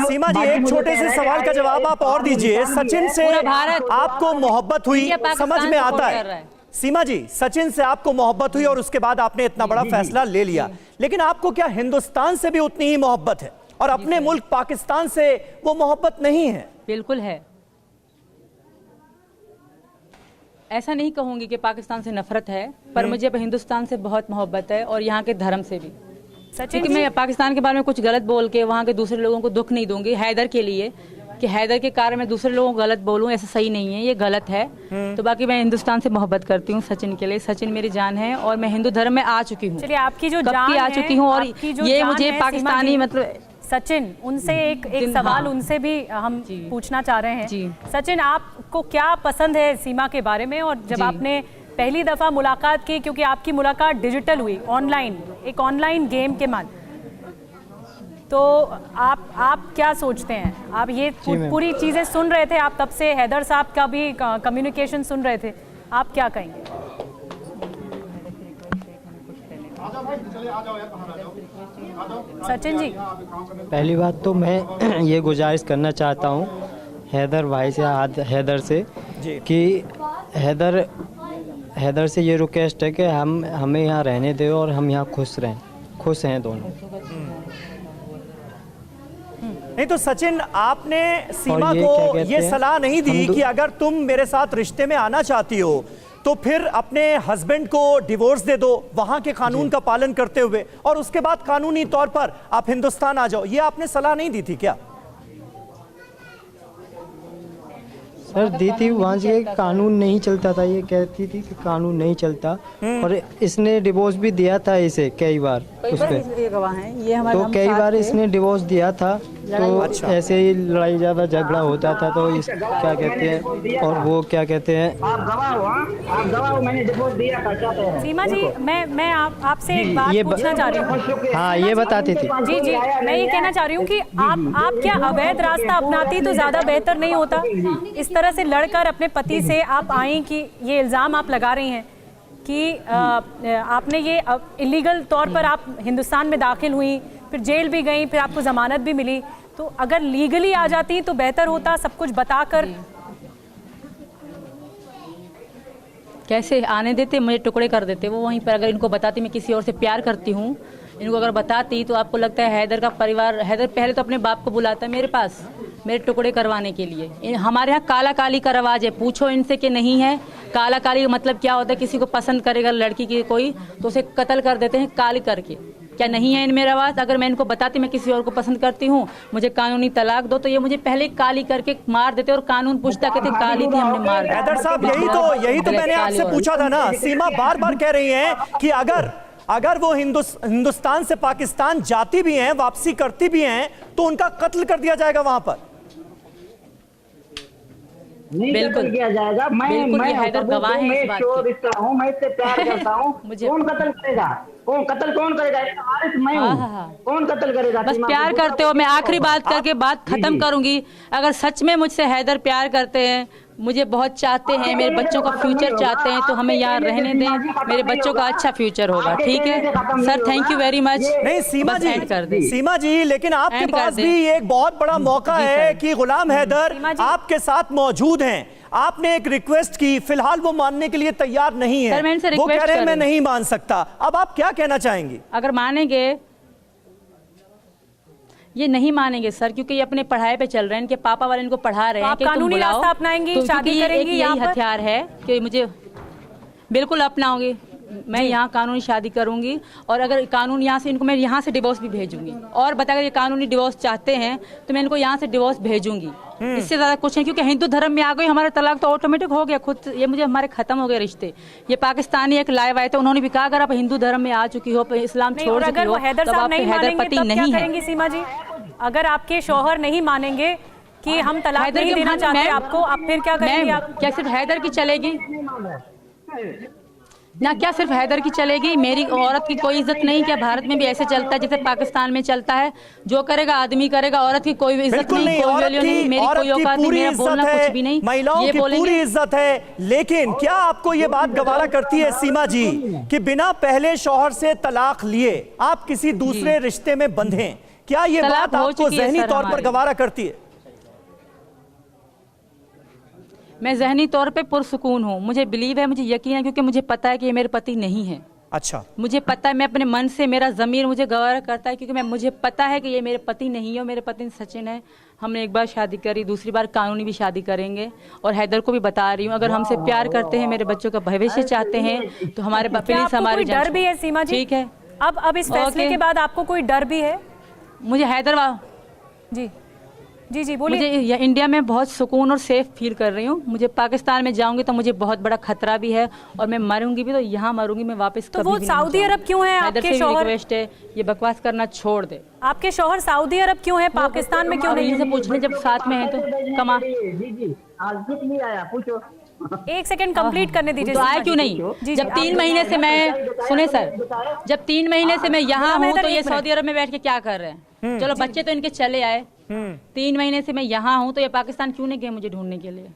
सीमा जी, एक छोटे से सवाल का जवाब आप और दीजिए। सचिन से आपको मोहब्बत हुई, समझ में आता है। सीमा जी, सचिन से आपको मोहब्बत हुई और उसके बाद आपने इतना बड़ा फैसला ले लिया, लेकिन आपको क्या हिंदुस्तान से भी उतनी ही मोहब्बत है और अपने मुल्क पाकिस्तान से वो मोहब्बत नहीं है? बिल्कुल है। ऐसा नहीं कहूंगी कि पाकिस्तान से नफरत है, पर मुझे अब हिंदुस्तान से बहुत मोहब्बत है और यहाँ के धर्म से भी। क्योंकि मैं पाकिस्तान के बारे में कुछ गलत बोल के वहाँ के दूसरे लोगों को दुख नहीं दूंगी। हैदर के लिए कि हैदर के कारण मैं दूसरे लोगों को गलत बोलूं, ऐसा सही नहीं है, ये गलत है। तो बाकी मैं हिंदुस्तान से मोहब्बत करती हूँ सचिन के लिए। सचिन मेरी जान है और मैं हिंदू धर्म में आ चुकी हूँ। चलिए, आपकी जो जान आ चुकी हूँ और ये मुझे पाकिस्तानी मतलब सचिन, उनसे एक सवाल उनसे भी हम पूछना चाह रहे हैं। सचिन, आपको क्या पसंद है सीमा के बारे में? और जब आपने पहली दफा मुलाकात की, क्योंकि आपकी मुलाकात डिजिटल हुई, ऑनलाइन, एक ऑनलाइन गेम के माध्यम, तो आप क्या सोचते हैं? आप ये पूरी चीजें सुन रहे थे, आप तब से हैदर साहब का भी कम्युनिकेशन सुन रहे थे, आप क्या कहेंगे? सचिन जी, पहली बात तो मैं ये गुजारिश करना चाहता हूँ हैदर भाई से, हैदर से कि हैदर से ये रिक्वेस्ट है कि हमें यहाँ रहने दे और हम यहाँ खुश हैं दोनों। नहीं तो सचिन, आपने सीमा को ये सलाह नहीं दी कि अगर तुम मेरे साथ रिश्ते में आना चाहती हो तो फिर अपने हस्बैंड को डिवोर्स दे दो वहां के कानून का पालन करते हुए, और उसके बाद कानूनी तौर पर आप हिंदुस्तान आ जाओ, ये आपने सलाह नहीं दी थी क्या? सर दी थी, वहाँ से कानून नहीं चलता था, ये कहती थी कि कानून नहीं चलता। और इसने डिवोर्स भी दिया था इसे कई बार, उस पे तो कई बार इसने डिवोर्स दिया था। तो ऐसे ही लड़ाई ज़्यादा झगड़ा होता था, तो इस क्या कहते हैं, और वो क्या कहते हैं, आप गवाह हो, आप गवाह हो, मैंने डिवोर्स दिया था। सीमा जी, मैं आपसे एक बात पूछना चाह रही हूँ। हाँ, ये बताती थी। जी, मैं ये कहना चाह रही हूँ कि आप क्या अवैध रास्ता अपनाती तो ज्यादा बेहतर नहीं होता? इस तरह से लड़कर अपने पति से आप आई कि ये इल्जाम आप लगा रही हैं कि आपने ये इलीगल तौर पर आप हिंदुस्तान में दाखिल हुई, फिर जेल भी गई, फिर आपको जमानत भी मिली, तो अगर लीगली आ जाती तो बेहतर होता, सब कुछ बताकर। कैसे आने देते, मुझे टुकड़े कर देते वो वहीं पर। अगर इनको बताती मैं किसी और से प्यार करती हूँ, इनको अगर बताती तो आपको लगता है हैदर का परिवार, हैदर पहले तो अपने बाप को बुलाता है मेरे पास मेरे टुकड़े करवाने के लिए। हमारे यहाँ काला काली का रवाज है, पूछो इनसे कि नहीं है। काला काली का मतलब क्या होता है? किसी को पसंद करेगा लड़की की कोई तो उसे कत्ल कर देते हैं काली करके। क्या नहीं है इनमें रवाज? अगर मैं इनको बताती मैं किसी और को पसंद करती हूँ, मुझे कानूनी तलाक दो, तो ये मुझे पहले काली करके मार देते और कानून पूछता कहते काली थी, हमने मार दिया। हैदर साहब, यही तो मैंने आपसे पूछा था ना। सीमा बार बार कह रही है कि अगर वो हिंदुस्तान से पाकिस्तान जाती भी हैं, वापसी करती भी हैं, तो उनका कत्ल कर दिया जाएगा वहां पर। बिल्कुल किया जाएगा। मैं हैदर गवाह है इस बात की। मैं इससे प्यार करता हूँ। कौन कत्ल करेगा? कौन करेगा? मैं हूँ। कौन कत्ल करेगा? बस प्यार करते हो। मैं आखिरी बात करके बात खत्म करूंगी। अगर सच में मुझसे हैदर प्यार करते हैं, मुझे बहुत चाहते हैं, मेरे बच्चों का फ्यूचर चाहते हैं, तो हमें यहाँ रहने दें, मेरे बच्चों का अच्छा फ्यूचर होगा। ठीक है sir, thank you very much. नहीं सीमा जी, लेकिन आपके पास भी एक बहुत बड़ा मौका है कि गुलाम हैदर आपके साथ मौजूद हैं। आपने एक रिक्वेस्ट की, फिलहाल वो मानने के लिए तैयार नहीं है, वो कह रहे हैं मैं नहीं मान सकता। अब आप क्या कहना चाहेंगी? अगर मानेंगे, ये नहीं मानेंगे सर, क्योंकि ये अपने पढ़ाई पे चल रहे हैं, इनके पापा वाले इनको पढ़ा रहे हैं कि कानूनी रास्ता अपनाएंगी, शादी करेंगी। यही हथियार है कि मुझे बिल्कुल अपनाऊंगी। मैं यहाँ कानूनी शादी करूंगी, और अगर कानून यहाँ से, इनको मैं यहाँ से डिवोर्स भी भेजूंगी। और बता, अगर ये कानूनी डिवोर्स चाहते हैं तो मैं इनको यहाँ से डिवोर्स भेजूंगी। इससे ज्यादा कुछ नहीं, क्योंकि हिंदू धर्म में आ गई, हमारा तलाक तो ऑटोमेटिक हो गया खुद। ये मुझे हमारे खत्म हो गए रिश्ते। ये पाकिस्तानी एक लाइव आए थे, उन्होंने भी कहा अगर आप हिंदू धर्म में आ चुकी हो, इस्लाम छोड़ चुकी हो, तो आप हैदर पति नहीं है। सीमा जी, अगर आपके शौहर नहीं मानेंगे कि हम तलाक नहीं देना चाहते आपको, आप फिर क्या करेंगे? क्या सिर्फ हैदर की चलेगी ना? क्या सिर्फ हैदर की चलेगी? मेरी औरत की कोई इज्जत नहीं? क्या भारत में भी ऐसे चलता है जैसे पाकिस्तान में चलता है? जो करेगा आदमी करेगा, औरत की कोई इज्जत नहीं, कोई वैल्यू नहीं, मेरी कोई औकात नहीं, मेरा बोलना कुछ भी नहीं, महिलाओं की पूरी इज्जत है। लेकिन क्या आपको ये बात गवारा करती है सीमा जी कि बिना पहले शौहर से तलाक लिए आप किसी दूसरे रिश्ते में बंधें? क्या ये तलाक बात हो आपको चुकी है जहनी सर तौर पर हमारी। गवारा करती है? मैं जहनी तौर पे पुरसुकून हूँ, मुझे बिलीव है, मुझे यकीन है, क्योंकि मुझे पता है कि ये मेरे पति नहीं है। अच्छा, मुझे पता है, मैं अपने मन से, मेरा ज़मीर मुझे गवारा करता है, क्योंकि मुझे पता है कि ये मेरे पति नहीं है और मेरे पति सचिन है। हमने एक बार शादी करी, दूसरी बार कानूनी भी शादी करेंगे। और हैदर को भी बता रही हूँ, अगर हमसे प्यार करते हैं, मेरे बच्चों का भविष्य चाहते हैं, तो हमारे क्या प्लीज आपको हमारे कोई डर भी है सीमा जी? ठीक है। अब इस फैसले ओके। के बाद आपको कोई डर भी है? मुझे हैदराबाद, जी जी जी बोलिए। मुझे इंडिया में बहुत सुकून और सेफ फील कर रही हूँ। मुझे पाकिस्तान में जाऊंगी तो मुझे बहुत बड़ा खतरा भी है, और मैं मरूंगी भी तो यहाँ मरूंगी, मैं वापस तो कभी वो भी नहीं सऊदी जाऊंगी। अरब क्यों है? हैदर आपके से भी शौहर, रिक्वेस्ट है, ये बकवास करना छोड़ दे। आपके शौहर सऊदी अरब क्यों है, पाकिस्तान में क्यों और नहीं? इनसे पूछने जब साथ में है तो कमा। जी जी आज कुछ नहीं आया, पूछो। एक सेकंड कंप्लीट करने दीजिए। तो आया सीमा क्यों जी। नहीं? जी, जब जी, 3 महीने से मैं, सुने सर, जब 3 महीने से मैं यहाँ हूँ तो ये सऊदी अरब में बैठ के क्या कर रहे हैं? चलो बच्चे तो इनके चले आए, 3 महीने से मैं यहाँ हूँ तो ये पाकिस्तान क्यों नहीं गए मुझे ढूंढने के लिए?